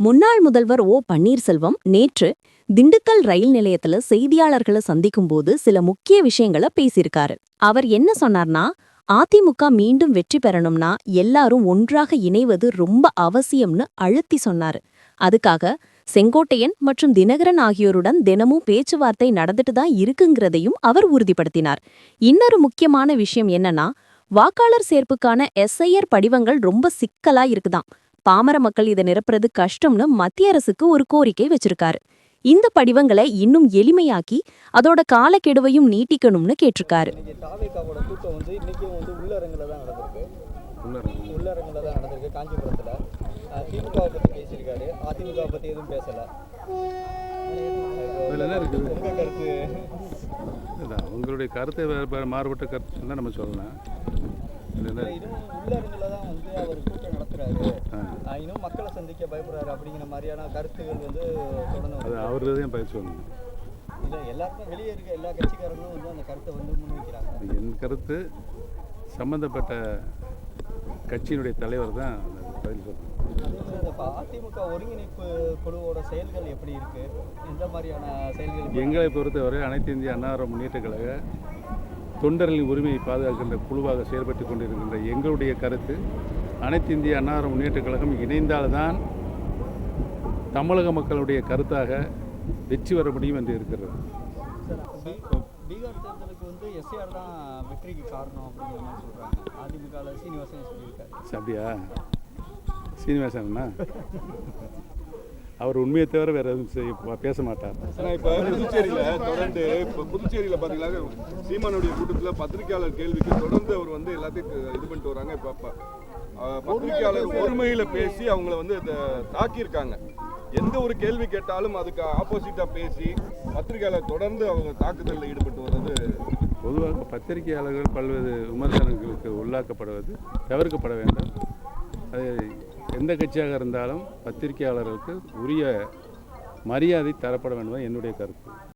முன்னாள் முதல்வர் ஓ பன்னீர்செல்வம் நேற்று திண்டுக்கல் ரயில் நிலையத்துல செய்தியாளர்களை சந்திக்கும் போது சில முக்கிய விஷயங்களை பேசியிருக்காரு. அவர் என்ன சொன்னார்னா, அதிமுக மீண்டும் வெற்றி பெறணும்னா எல்லாரும் ஒன்றாக இணைவது ரொம்ப அவசியம்னு அழுத்தி சொன்னாரு. அதுக்காக செங்கோட்டையன் மற்றும் தினகரன் ஆகியோருடன் தினமும் பேச்சுவார்த்தை நடந்துட்டு தான் இருக்குங்கிறதையும் அவர் உறுதிப்படுத்தினார். இன்னொரு முக்கியமான விஷயம் என்னன்னா, வாக்காளர் சேர்ப்புக்கான எஸ்ஐஆர் படிவங்கள் ரொம்ப சிக்கலா இருக்குதாம். பாமர மக்கள் இதை நிரப்புறது கஷ்டம்னு மத்திய அரசுக்கு ஒரு கோரிக்கை வச்சிருக்காரு. இந்த படிவங்களை இன்னும் எளிமையாக்கி அதோட காலக்கெடுவையும் நீட்டிக்கணும்னு கேட்டிருக்காரு. தாவேகாவோட கூட்டம் இன்னைக்கும் உள்ளரங்கில் தான் நடந்திருக்கு. உள்ளரங்கில் தான் நடந்திருக்கு காஞ்சிபுரத்தில். திமுகவை பற்றி பேசியிருக்காரு, அதிமுகவை பற்றி எதுவும் பேசலை. உங்க கருத்து? உங்களுடைய கருத்தை மாறுபட்ட கருத்து சொன்னால் நம்ம சொல்லலாம். உள்ளரங்கில் தான் அவர் கூட்டம் நடத்துறாரு, இன்னும் மக்களை சந்திக்க பயப்படுறாரு அப்படிங்கிற மாதிரியான கருத்துகள் தொடர்ந்து அது அவர் தான் பயிற்சி சொல்லணும். இல்லை, எல்லாருக்கும் வெளியே இருக்க எல்லா கட்சிக்காரங்களும் அந்த கருத்தை முன்வைக்கிறாங்க. என் கருத்து சம்பந்தப்பட்ட கட்சியினுடைய தலைவர் தான் பதில் சொல்லணும். அதிமுக ஒருங்கிணைப்பு குழுவோட செயல்கள் எப்படி இருக்கு? எந்த மாதிரியான செயல்கள்? எங்களை பொறுத்தவரை அனைத்து இந்திய அண்ணா முன்னேற்ற கழக தொண்டர்களின் உரிமையை பாதுகாக்கின்ற குழுவாக செயல்பட்டு கொண்டிருக்கின்ற எங்களுடைய கருத்து, அனைத்து இந்திய அண்ணா முன்னேற்ற கழகம் இணைந்தால்தான் தமிழக மக்களுடைய கருத்தாக வெற்றி வர முடியும் என்று இருக்கிறது. பீகார் தேர்தலுக்கு எஸ்ஏஆர் தான் வெற்றிக்கு காரணம் அப்படிங்கிற மாதிரி சொல்கிறாங்க. அதிமுகவில் சீனிவாசன் சொல்லியிருக்காரு. அப்படியா? சீனிவாசன்னா அவர் உண்மையை தவிர வேற எதுவும் பேச மாட்டார். இப்போ புதுச்சேரியில் தொடர்ந்து புதுச்சேரியில் பார்த்தீங்கன்னா சீமானுடைய கூட்டத்தில் பத்திரிகையாளர் கேள்விக்கு தொடர்ந்து அவர் எல்லாத்தையும் இது பண்ணிட்டு வராங்க. இப்போ பத்திரிகையாளர் ஒருமையில் பேசி அவங்கள தாக்கியிருக்காங்க. எந்த ஒரு கேள்வி கேட்டாலும் அதுக்கு ஆப்போசிட்டாக பேசி பத்திரிகையாளர் தொடர்ந்து அவங்க தாக்குதலில் ஈடுபட்டு வர்றது. பொதுவாக பத்திரிகையாளர்கள் பல்வேறு விமர்சனங்களுக்கு உள்ளாக்கப்படுவது தவிர்க்கப்பட வேண்டும். அது எந்த கட்சியாக இருந்தாலும் பத்திரிகையாளர்களுக்கு உரிய மரியாதை தரப்பட வேண்டும் என்னுடைய கருத்து.